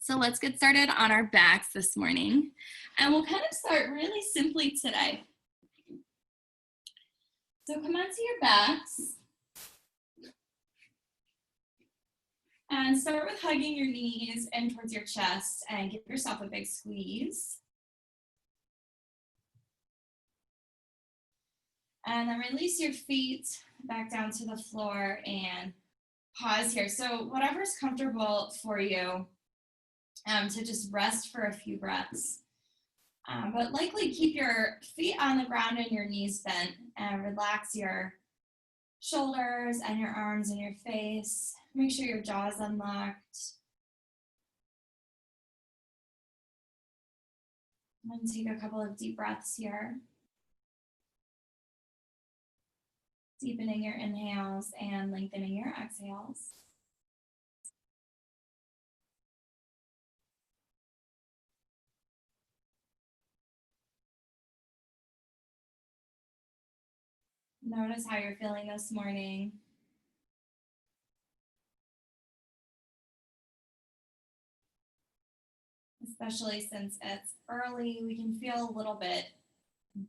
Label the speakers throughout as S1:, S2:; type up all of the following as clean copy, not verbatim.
S1: So let's get started on our backs this morning. And we'll kind of start really simply today. So come onto your backs. And start with hugging your knees in towards your chest and give yourself a big squeeze. And then release your feet back down to the floor and pause here. So whatever's comfortable for you, to just rest for a few breaths. But likely keep your feet on the ground and your knees bent and relax your shoulders and your arms and your face. Make sure your jaw is unlocked. And take a couple of deep breaths here. Deepening your inhales and lengthening your exhales. Notice how you're feeling this morning. Especially since it's early, we can feel a little bit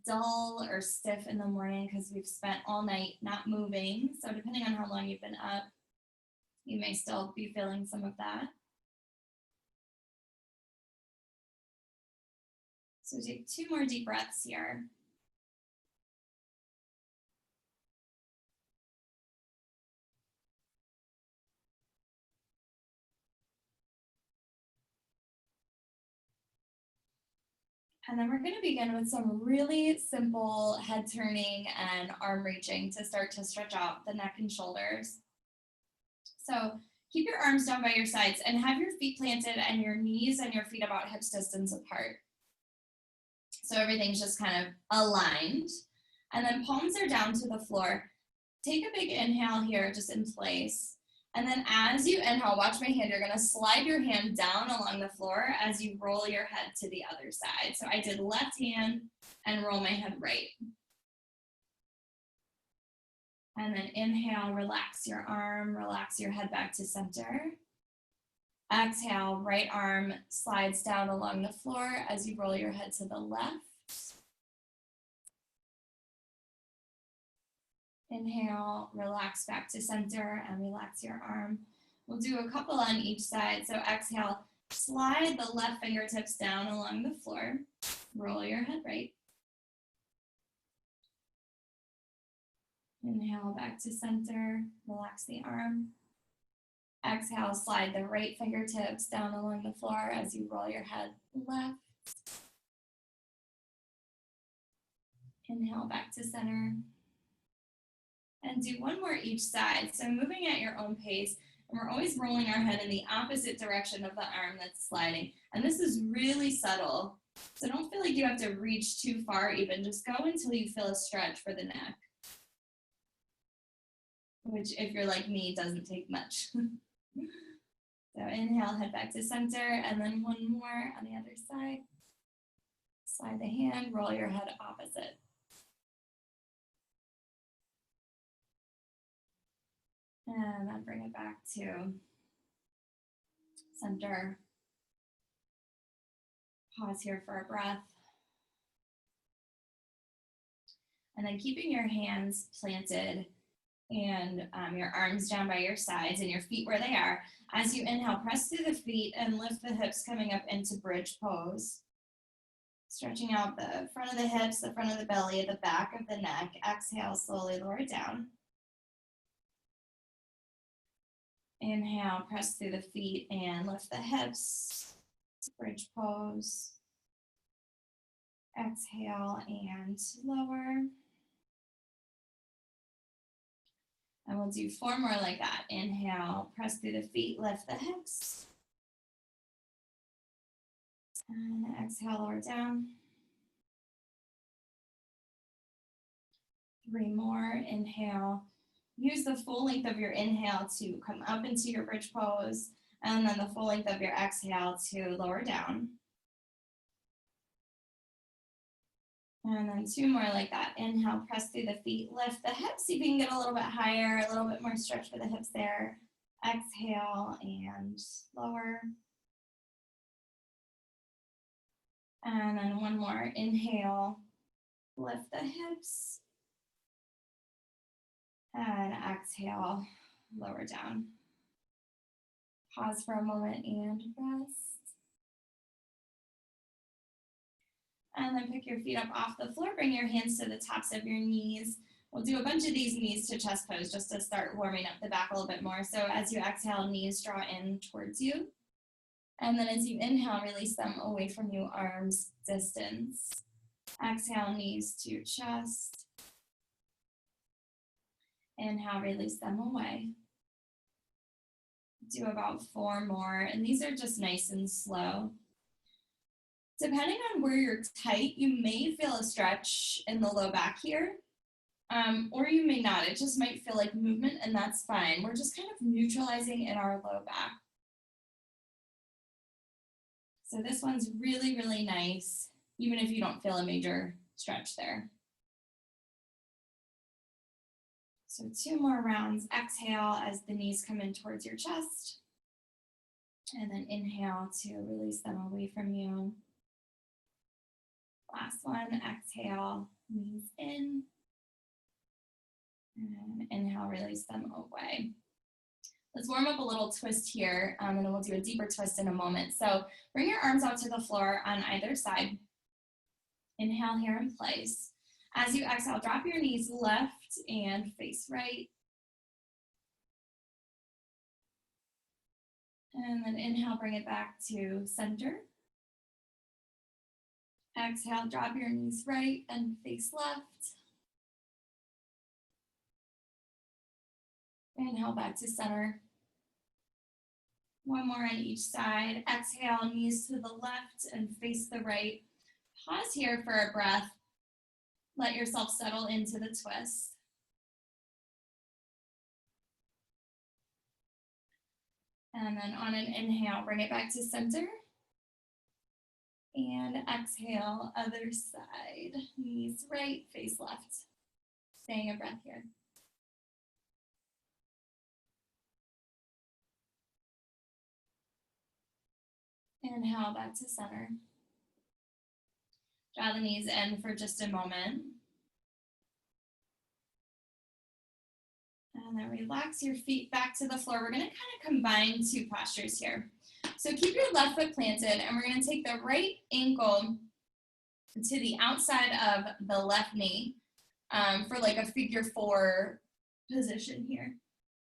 S1: dull or stiff in the morning because we've spent all night not moving. So depending on how long you've been up, you may still be feeling some of that. So take 2 more deep breaths here. And then we're going to begin with some really simple head turning and arm reaching to start to stretch out the neck and shoulders. So keep your arms down by your sides and have your feet planted and your knees and your feet about hips distance apart. So everything's just kind of aligned. And then palms are down to the floor. Take a big inhale here just in place. And then as you inhale, watch my hand, you're gonna slide your hand down along the floor as you roll your head to the other side. So I did left hand and roll my head right. And then inhale, relax your arm, relax your head back to center. Exhale, right arm slides down along the floor as you roll your head to the left. Inhale, relax back to center and relax your arm. We'll do a couple on each side. So exhale, slide the left fingertips down along the floor. Roll your head right. Inhale, back to center, relax the arm. Exhale, slide the right fingertips down along the floor as you roll your head left. Inhale, back to center. And do 1 more each side. So moving at your own pace, and we're always rolling our head in the opposite direction of the arm that's sliding. And this is really subtle. So don't feel like you have to reach too far even, just go until you feel a stretch for the neck. Which if you're like me, doesn't take much. So inhale, head back to center, and then 1 more on the other side. Slide the hand, roll your head opposite. And then bring it back to center. Pause here for a breath. And then keeping your hands planted and your arms down by your sides and your feet where they are. As you inhale, press through the feet and lift the hips coming up into bridge pose. Stretching out the front of the hips, the front of the belly, the back of the neck. Exhale, slowly lower it down. Inhale, press through the feet and lift the hips, bridge pose. Exhale and lower. And we'll do 4 more like that. Inhale, press through the feet, lift the hips. And exhale, lower down. 3 more, inhale. Use the full length of your inhale to come up into your bridge pose, and then the full length of your exhale to lower down. And then 2 more like that. Inhale, press through the feet, lift the hips. See if you can get a little bit higher, a little bit more stretch for the hips there. Exhale and lower. And then one more, inhale, lift the hips. And exhale, lower down. Pause for a moment and rest. And then pick your feet up off the floor. Bring your hands to the tops of your knees. We'll do a bunch of these knees to chest pose just to start warming up the back a little bit more. So as you exhale, knees draw in towards you. And then as you inhale, release them away from you, arms distance. Exhale, knees to your chest. Inhale, release them away. Do about 4 more, and these are just nice and slow. Depending on where you're tight, you may feel a stretch in the low back here, or you may not. It just might feel like movement, and that's fine. We're just kind of neutralizing in our low back. So this one's really, really nice, even if you don't feel a major stretch there. So 2 more rounds. Exhale as the knees come in towards your chest. And then inhale to release them away from you. Last one, exhale, knees in. And inhale, release them away. Let's warm up a little twist here, and then we'll do a deeper twist in a moment. So bring your arms out to the floor on either side. Inhale here in place. As you exhale, drop your knees left and face right. And then inhale, bring it back to center. Exhale, drop your knees right and face left. Inhale, back to center. One more on each side. Exhale, knees to the left and face the right. Pause here for a breath. Let yourself settle into the twist. And then on an inhale, bring it back to center. And exhale, other side. Knees right, face left. Staying a breath here. Inhale, back to center. Draw the knees in for just a moment. And then relax your feet back to the floor. We're going to kind of combine 2 postures here. So keep your left foot planted, and we're going to take the right ankle to the outside of the left knee for like a figure 4 position here.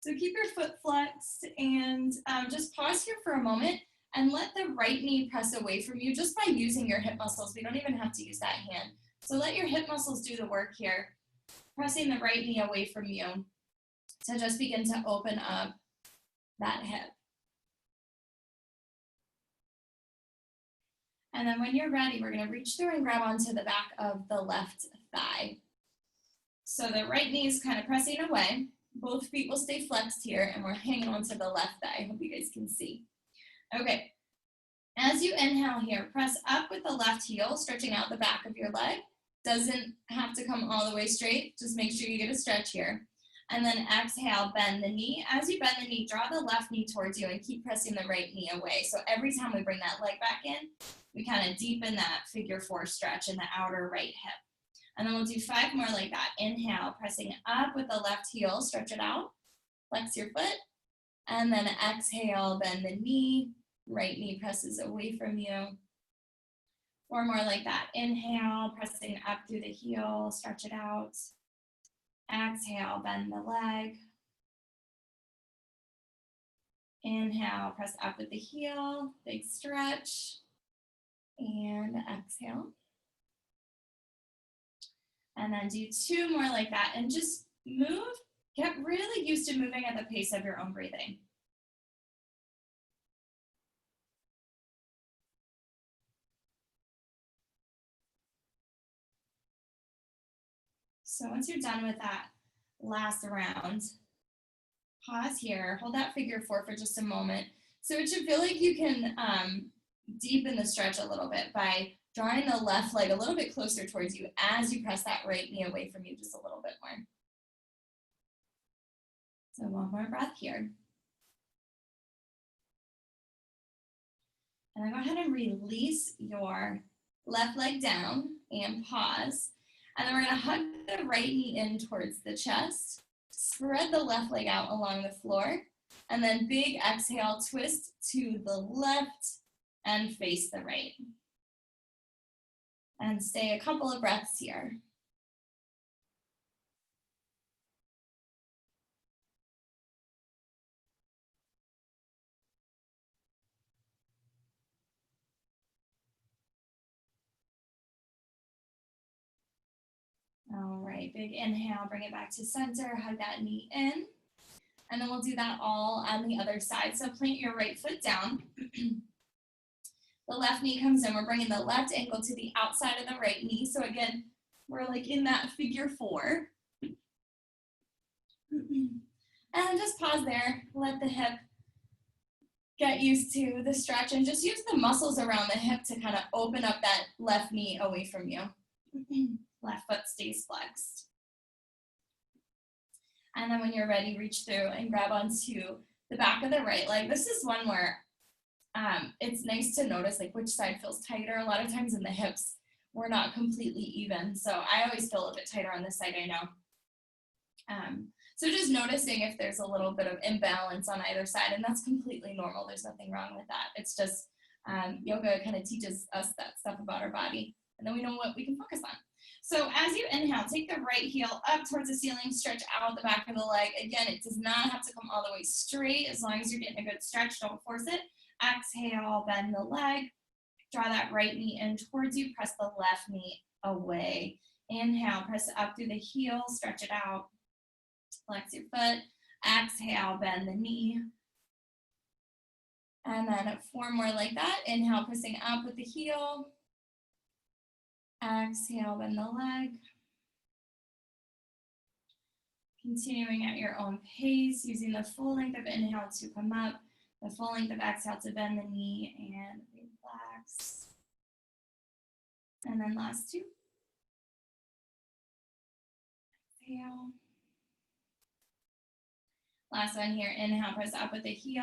S1: So keep your foot flexed and just pause here for a moment and let the right knee press away from you just by using your hip muscles. We don't even have to use that hand. So let your hip muscles do the work here, pressing the right knee away from you to just begin to open up that hip. And then when you're ready, we're going to reach through and grab onto the back of the left thigh. So the right knee is kind of pressing away. Both feet will stay flexed here, and we're hanging onto the left thigh. I hope you guys can see. Okay. As you inhale here, press up with the left heel, stretching out the back of your leg. Doesn't have to come all the way straight. Just make sure you get a stretch here. And then exhale, bend the knee. As you bend the knee, draw the left knee towards you and keep pressing the right knee away. So every time we bring that leg back in, we kind of deepen that figure 4 stretch in the outer right hip. And then we'll do 5 more like that. Inhale, pressing up with the left heel, stretch it out, flex your foot. And then exhale, bend the knee, right knee presses away from you. 4 more like that. Inhale, pressing up through the heel, stretch it out. Exhale, bend the leg. Inhale, press up with the heel, big stretch. And exhale. And then do 2 more like that. And just move, get really used to moving at the pace of your own breathing. So once you're done with that last round, pause here, hold that figure 4 for just a moment. So it should feel like you can deepen the stretch a little bit by drawing the left leg a little bit closer towards you as you press that right knee away from you just a little bit more. So 1 more breath here. And then go ahead and release your left leg down and pause. And then we're gonna hug the right knee in towards the chest, spread the left leg out along the floor, and then big exhale, twist to the left and face the right. And stay a couple of breaths here. All right, big inhale, bring it back to center, hug that knee in. And then we'll do that all on the other side. So plant your right foot down. The left knee comes in. We're bringing the left ankle to the outside of the right knee. So again, we're like in that figure 4. And just pause there. Let the hip get used to the stretch and just use the muscles around the hip to kind of open up that left knee away from you. Left foot stays flexed. And then when you're ready, reach through and grab onto the back of the right leg. This is one where it's nice to notice like which side feels tighter. A lot of times in the hips, we're not completely even. So I always feel a bit tighter on this side, I know. So just noticing if there's a little bit of imbalance on either side, and that's completely normal. There's nothing wrong with that. It's just yoga kind of teaches us that stuff about our body, and then we know what we can focus on. So as you inhale, take the right heel up towards the ceiling, stretch out the back of the leg. Again, it does not have to come all the way straight. As long as you're getting a good stretch, don't force it. Exhale, bend the leg. Draw that right knee in towards you. Press the left knee away. Inhale, press it up through the heel, stretch it out. Flex your foot. Exhale, bend the knee. And then 4 more like that. Inhale, pressing up with the heel. Exhale, bend the leg. Continuing at your own pace, using the full length of inhale to come up, the full length of exhale to bend the knee and relax. And then last 2. Exhale. Last one here, inhale, press up with the heel.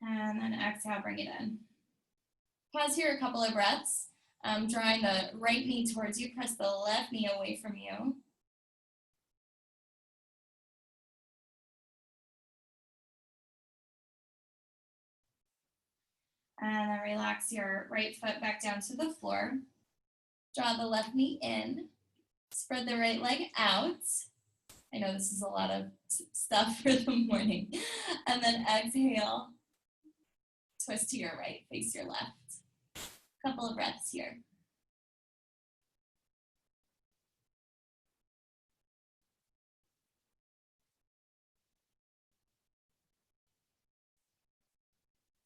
S1: And then exhale, bring it in. Pause here a couple of breaths. Drawing the right knee towards you, press the left knee away from you. And then relax your right foot back down to the floor. Draw the left knee in. Spread the right leg out. I know this is a lot of stuff for the morning. And then exhale. Twist to your right, face your left. Couple of breaths here.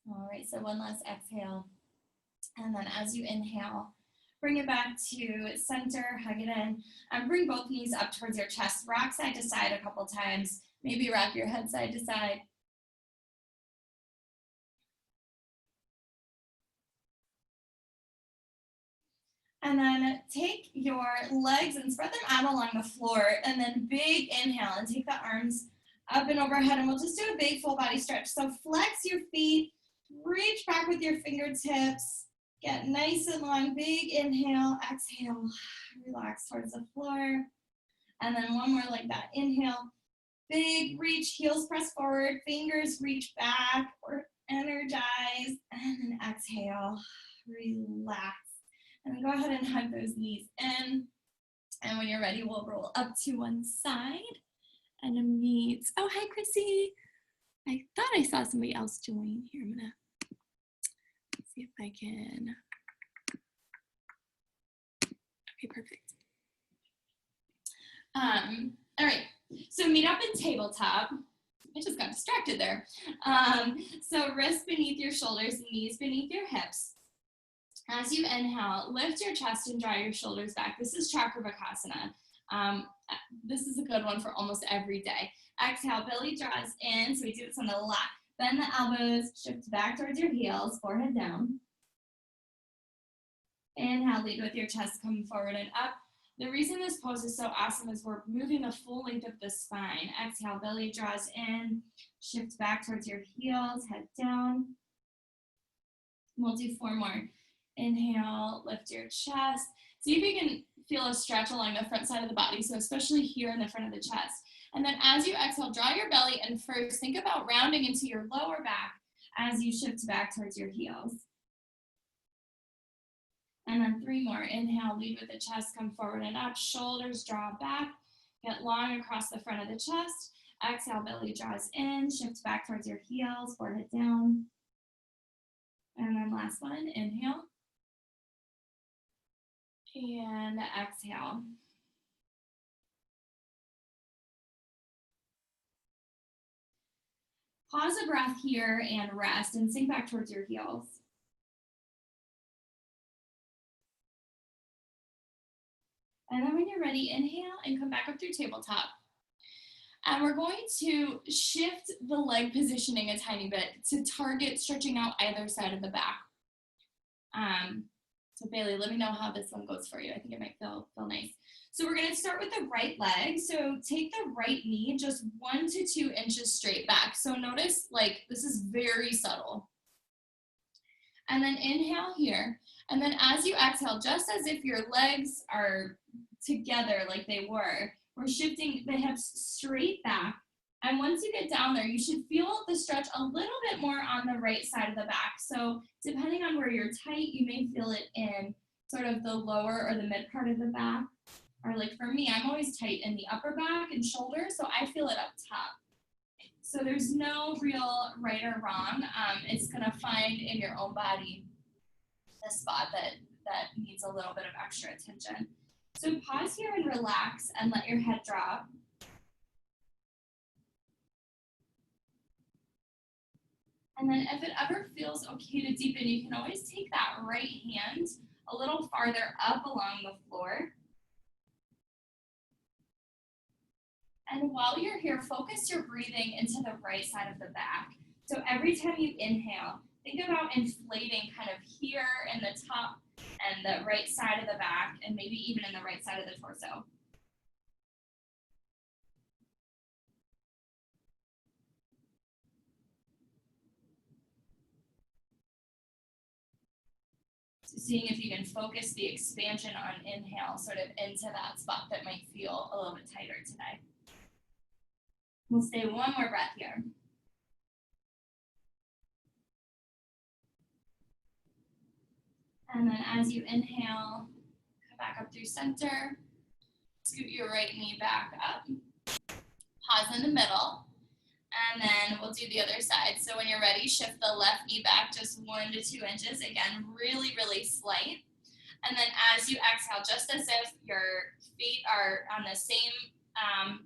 S1: All right, so one last exhale. And then as you inhale, bring it back to center, hug it in, and bring both knees up towards your chest. Rock side to side a couple times. Maybe rock your head side to side. And then take your legs and spread them out along the floor, and then big inhale and take the arms up and overhead, and we'll just do a big full body stretch. So flex your feet, reach back with your fingertips, get nice and long, big inhale, exhale, relax towards the floor. And then one more like that, inhale, big reach, heels press forward, fingers reach back or energize, and then exhale, relax. And then go ahead and hug those knees in. And when you're ready, we'll roll up to one side and meet. Oh, hi, Chrissy. I thought I saw somebody else join. Here, I'm gonna see if I can. Okay, perfect. All right, so meet up in tabletop. I just got distracted there. So wrists beneath your shoulders, knees beneath your hips. As you inhale, lift your chest and draw your shoulders back. This is Chakravarkasana. This is a good one for almost every day. Exhale, belly draws in. So we do this on the left. Bend the elbows, shift back towards your heels, forehead down. Inhale, lead with your chest coming forward and up. The reason this pose is so awesome is we're moving the full length of the spine. Exhale, belly draws in, shift back towards your heels, head down. We'll do 4 more. Inhale, lift your chest. See if you can feel a stretch along the front side of the body, so especially here in the front of the chest. And then as you exhale, draw your belly in first. Think about rounding into your lower back as you shift back towards your heels. And then 3 more. Inhale, lead with the chest, come forward and up. Shoulders draw back. Get long across the front of the chest. Exhale, belly draws in. Shift back towards your heels, forehead down. And then last one, inhale. And exhale. Pause a breath here and rest and sink back towards your heels. And then when you're ready, inhale and come back up through tabletop. And we're going to shift the leg positioning a tiny bit to target stretching out either side of the back. So Bailey, let me know how this one goes for you. I think it might feel nice. So we're gonna start with the right leg. So take the right knee just 1 to 2 inches straight back. So notice, like, this is very subtle. And then inhale here. And then as you exhale, just as if your legs are together like they were, we're shifting the hips straight back. And once you get down there, you should feel the stretch a little bit more on the right side of the back. So depending on where you're tight, you may feel it in sort of the lower or the mid part of the back. Or like for me, I'm always tight in the upper back and shoulder, so I feel it up top. So there's no real right or wrong. It's gonna find in your own body the spot that needs a little bit of extra attention. So pause here and relax and let your head drop. And then if it ever feels okay to deepen, you can always take that right hand a little farther up along the floor. And while you're here, focus your breathing into the right side of the back. So every time you inhale, think about inflating kind of here in the top and the right side of the back, and maybe even in the right side of the torso. So seeing if you can focus the expansion on inhale sort of into that spot that might feel a little bit tighter today. We'll stay 1 more breath here. And then as you inhale, come back up through center. Scoot your right knee back up. Pause in the middle. And then we'll do the other side. So when you're ready, shift the left knee back just 1 to 2 inches. Again, really, really slight. And then as you exhale, just as if your feet are on the same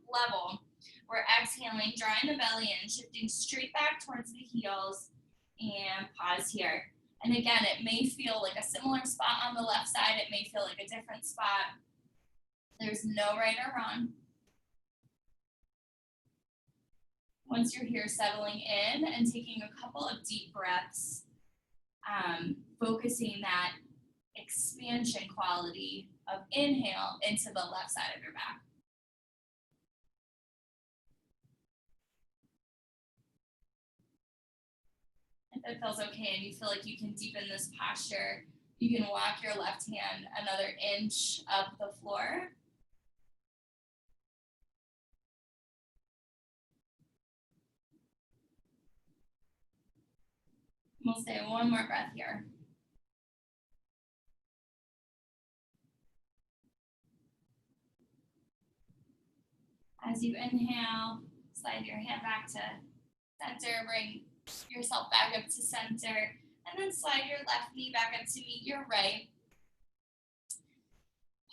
S1: level, we're exhaling, drawing the belly in, shifting straight back towards the heels, and pause here. And again, it may feel like a similar spot on the left side. It may feel like a different spot. There's no right or wrong. Once you're here, settling in and taking a couple of deep breaths, focusing that expansion quality of inhale into the left side of your back. If it feels okay and you feel like you can deepen this posture, you can walk your left hand another inch up the floor. We'll stay 1 more breath here. As you inhale, slide your hand back to center, bring yourself back up to center, and then slide your left knee back up to meet your right.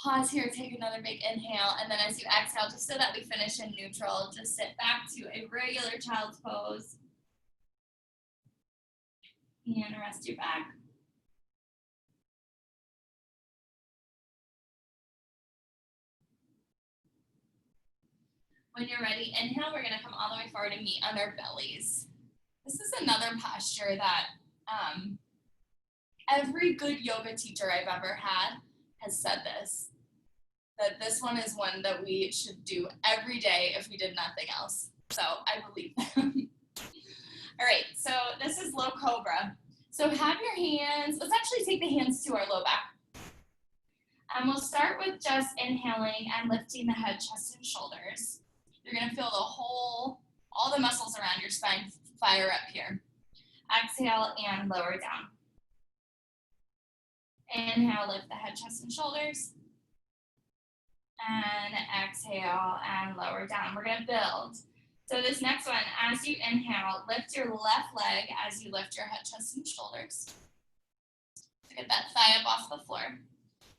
S1: Pause here, take another big inhale, and then as you exhale, just so that we finish in neutral, just sit back to a regular child's pose. And rest your back. When you're ready, inhale, we're gonna come all the way forward and meet on our bellies. This is another posture that every good yoga teacher I've ever had has said this, that this one is one that we should do every day if we did nothing else. So I believe them. All right, so this is low cobra. So have your hands, let's actually take the hands to our low back. And we'll start with just inhaling and lifting the head, chest, and shoulders. You're gonna feel all the muscles around your spine fire up here. Exhale and lower down. Inhale, lift the head, chest, and shoulders. And exhale and lower down. We're gonna build. So this next one, as you inhale, lift your left leg as you lift your head, chest, and shoulders. So get that thigh up off the floor.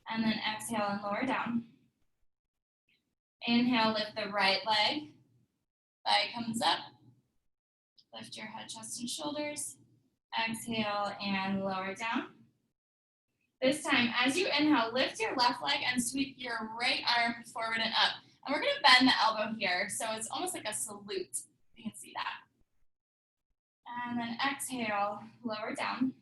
S1: And then exhale and lower down. Inhale, lift the right leg. Thigh comes up. Lift your head, chest, and shoulders. Exhale and lower down. This time, as you inhale, lift your left leg and sweep your right arm forward and up. And we're gonna bend the elbow here, so it's almost like a salute. You can see that. And then exhale, lower down.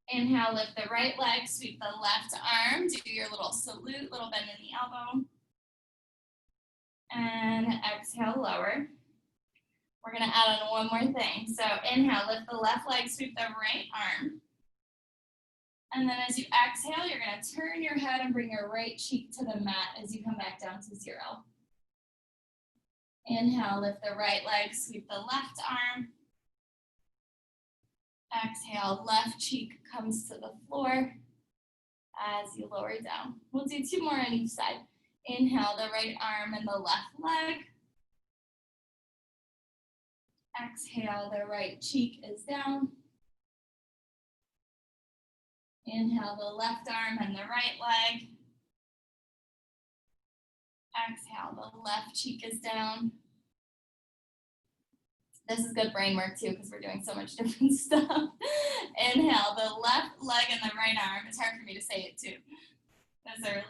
S1: Inhale, lift the right leg, sweep the left arm, do your little salute, little bend in the elbow. And exhale, lower. We're gonna add on one more thing. So inhale, lift the left leg, sweep the right arm. And then as you exhale, you're gonna turn your head and bring your right cheek to the mat as you come back down to zero. Inhale, lift the right leg, sweep the left arm. Exhale, left cheek comes to the floor as you lower down. We'll do two more on each side. Inhale, the right arm and the left leg. Exhale, the right cheek is down. Inhale, the left arm and the right leg. Exhale, the left cheek is down. This is good brain work too, because we're doing so much different stuff. Inhale, the left leg and the right arm. It's hard for me to say it too. This early.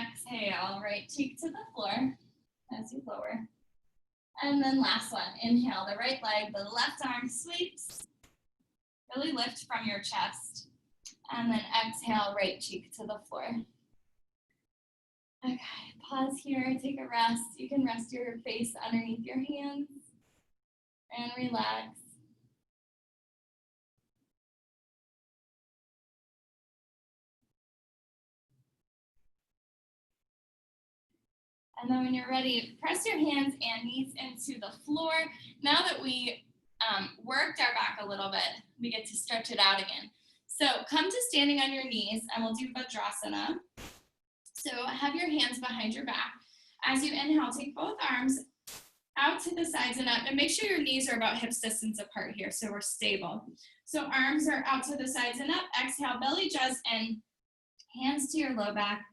S1: Exhale, right cheek to the floor as you lower. And then last one, inhale, the right leg, the left arm sweeps. Really lift from your chest. And then exhale, right cheek to the floor. Okay, pause here, take a rest. You can rest your face underneath your hands and relax. And then when you're ready, press your hands and knees into the floor. Now that we worked our back a little bit, we get to stretch it out again. So come to standing on your knees and we'll do Vajrasana. So have your hands behind your back. As you inhale, take both arms out to the sides and up, and make sure your knees are about hips distance apart here so we're stable. So arms are out to the sides and up. Exhale, belly just in, hands to your low back,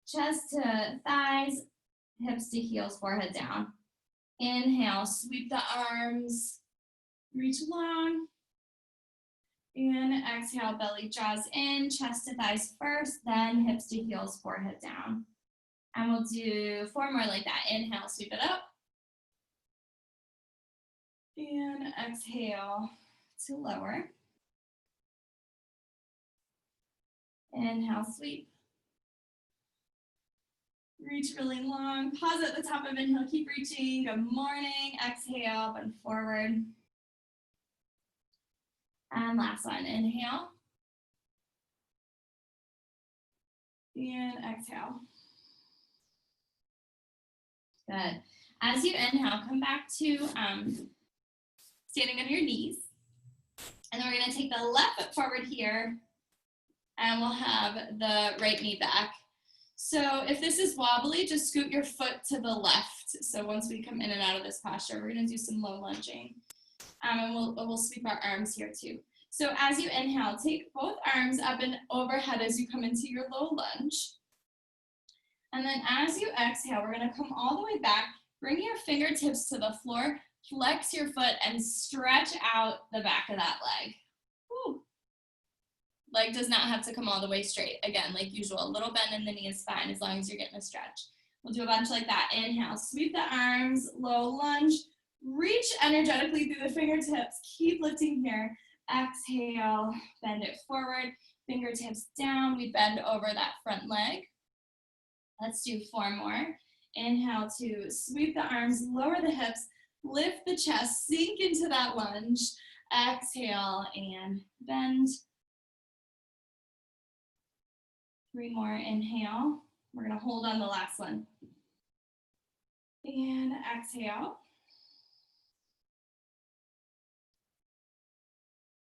S1: chest to thighs, hips to heels, forehead down. Inhale, sweep the arms, reach long. And exhale, belly jaws in, chest to thighs first, then hips to heels, forehead down. And we'll do 4 more like that. Inhale, sweep it up. And exhale to lower. Inhale, sweep. Reach really long. Pause at the top of inhale, keep reaching. Good morning. Exhale, bend forward. And last one, inhale. And exhale. Good. As you inhale, come back to standing on your knees. And then we're going to take the left foot forward here. And we'll have the right knee back. So if this is wobbly, just scoot your foot to the left. So once we come in and out of this posture, we're going to do some low lunging. And we'll sweep our arms here too. So as you inhale, take both arms up and overhead as you come into your low lunge. And then as you exhale, we're going to come all the way back. Bring your fingertips to the floor, flex your foot, and stretch out the back of that leg. Woo. Leg does not have to come all the way straight. Again, like usual, a little bend in the knee is fine as long as you're getting a stretch. We'll do a bunch like that. Inhale, sweep the arms, low lunge. Reach energetically through the fingertips. Keep lifting here. Exhale, bend it forward. Fingertips down. We bend over that front leg. Let's do 4 more. Inhale to sweep the arms, lower the hips, lift the chest, sink into that lunge. Exhale and bend. 3 more, inhale. We're gonna hold on the last one. And exhale.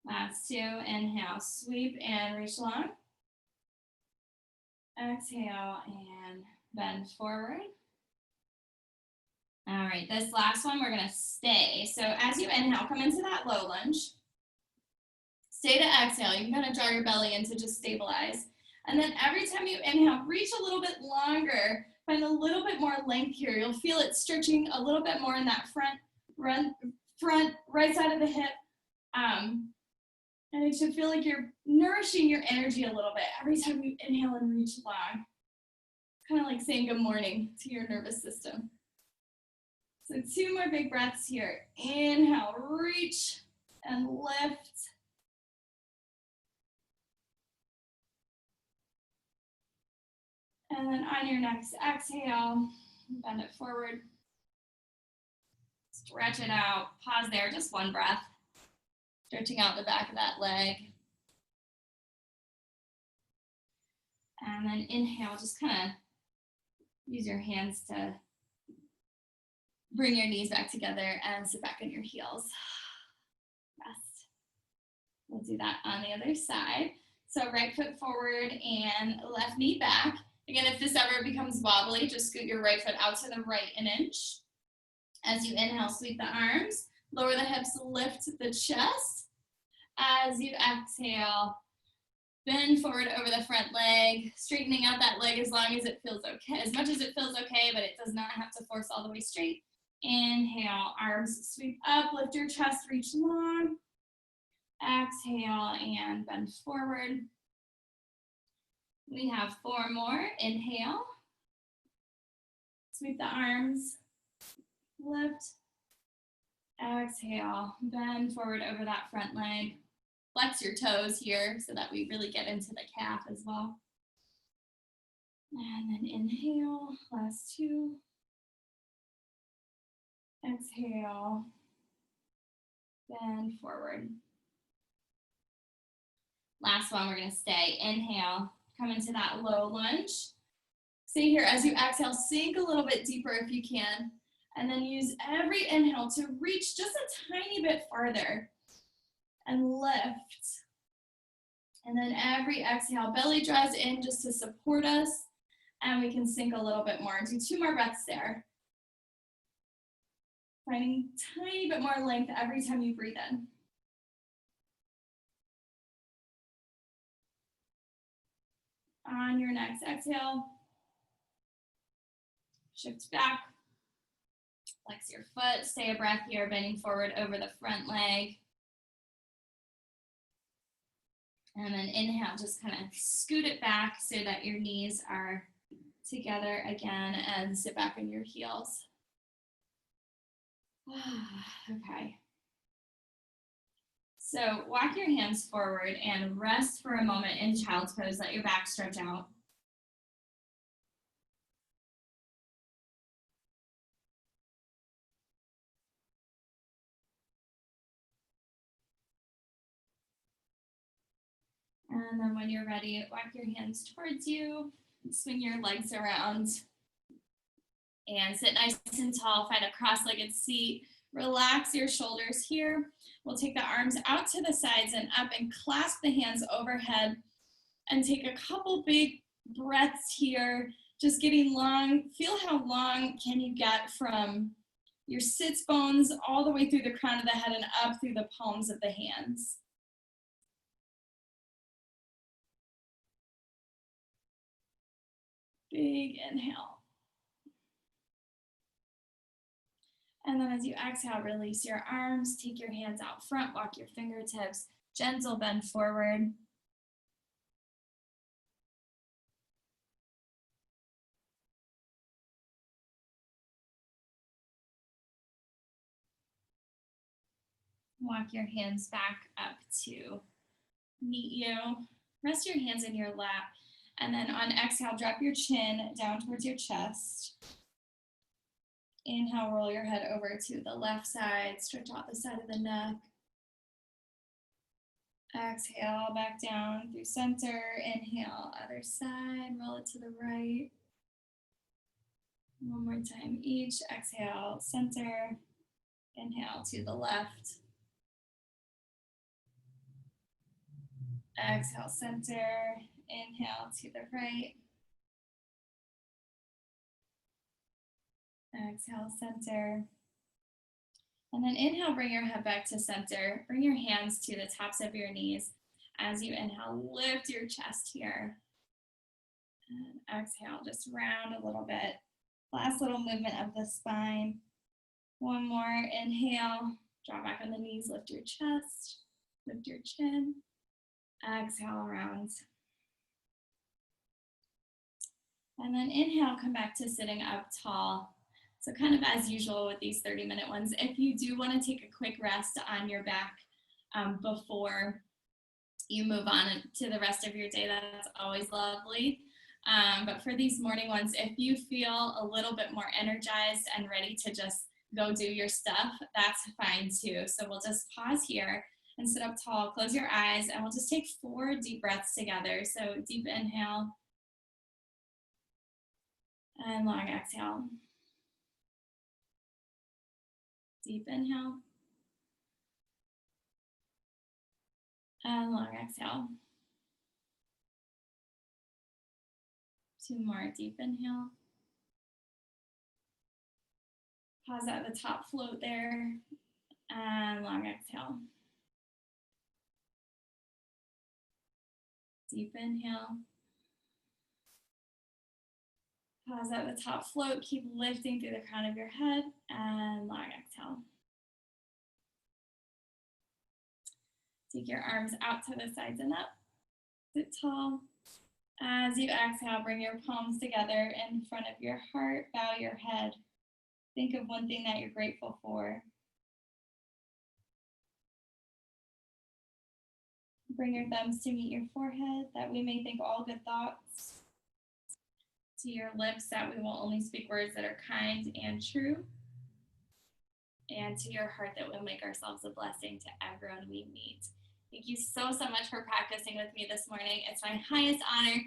S1: Last 2, inhale, sweep and reach long. Exhale and bend forward. All right, this last one, we're gonna stay. So as you inhale, come into that low lunge. Stay to exhale. You can kind of draw your belly in to just stabilize. And then every time you inhale, reach a little bit longer. Find a little bit more length here. You'll feel it stretching a little bit more in that front right side of the hip. And it should feel like you're nourishing your energy a little bit every time you inhale and reach long. Kind of like saying good morning to your nervous system. So 2 more big breaths here. Inhale, reach and lift. And then on your next exhale, bend it forward. Stretch it out. Pause there, just 1 breath. Stretching out the back of that leg. And then inhale, just kind of use your hands to bring your knees back together and sit back on your heels. Rest. We'll do that on the other side. So right foot forward and left knee back. Again, if this ever becomes wobbly, just scoot your right foot out to the right an inch. As you inhale, sweep the arms, lower the hips, lift the chest. As you exhale, bend forward over the front leg, straightening out that leg as long as it feels okay, as much as it feels okay, but it does not have to force all the way straight. Inhale, arms sweep up, lift your chest, reach long. Exhale and bend forward. We have 4 more. Inhale, sweep the arms, lift. Exhale, bend forward over that front leg. Flex your toes here so that we really get into the calf as well. And then inhale, last 2. Exhale, bend forward. Last one, we're gonna stay. Inhale, come into that low lunge. Stay here. As you exhale, sink a little bit deeper if you can. And then use every inhale to reach just a tiny bit farther and lift. And then every exhale, belly draws in just to support us, and we can sink a little bit more. Do 2 more breaths there. Finding a tiny bit more length every time you breathe in. On your next exhale, shift back. Flex your foot, stay a breath here, bending forward over the front leg. And then inhale, just kind of scoot it back so that your knees are together again and sit back on your heels. Okay. So walk your hands forward and rest for a moment in child's pose. Let your back stretch out. And then when you're ready, walk your hands towards you, swing your legs around, and sit nice and tall. Find a cross-legged seat. Relax your shoulders here. We'll take the arms out to the sides and up and clasp the hands overhead and take a couple big breaths here, just getting long. Feel how long can you get from your sits bones all the way through the crown of the head and up through the palms of the hands. Big inhale. And then as you exhale, release your arms, take your hands out front, walk your fingertips, gentle bend forward. Walk your hands back up to meet you. Rest your hands in your lap. And then on exhale, drop your chin down towards your chest. Inhale, roll your head over to the left side, stretch out the side of the neck. Exhale, back down through center. Inhale, other side, roll it to the right. One more time each. Exhale, center. Inhale to the left. Exhale, center. Inhale to the right. Exhale, center. And then inhale, bring your head back to center. Bring your hands to the tops of your knees. As you inhale, lift your chest here. And exhale, just round a little bit. Last little movement of the spine. One more. Inhale, draw back on the knees, lift your chest, lift your chin. Exhale, round. And then inhale, come back to sitting up tall. So kind of as usual with these 30-minute ones, if you do want to take a quick rest on your back before you move on to the rest of your day, that's always lovely. But for these morning ones, if you feel a little bit more energized and ready to just go do your stuff, that's fine too. So we'll just pause here and sit up tall, close your eyes, and we'll just take 4 deep breaths together. So deep inhale and long exhale. Deep inhale and long exhale. 2 more. Deep inhale. Pause at the top, float there, and long exhale. Deep inhale. Pause at the top, float, keep lifting through the crown of your head, and long exhale. Take your arms out to the sides and up. Sit tall. As you exhale, bring your palms together in front of your heart, bow your head. Think of one thing that you're grateful for. Bring your thumbs to meet your forehead, that we may think all good thoughts. To your lips, that we will only speak words that are kind and true. And to your heart, that we'll make ourselves a blessing to everyone we meet. Thank you so much for practicing with me this morning. It's my highest honor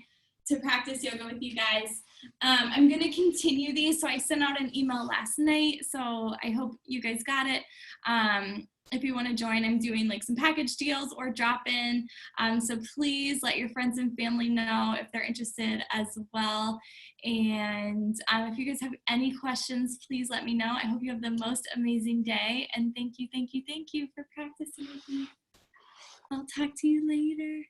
S1: to practice yoga with you guys. I'm going to continue these. So I sent out an email last night, so I hope you guys got it. If you want to join, I'm doing like some package deals or drop-in. So please let your friends and family know if they're interested as well. And if you guys have any questions, please let me know. I hope you have the most amazing day. And thank you for practicing with me. I'll talk to you later.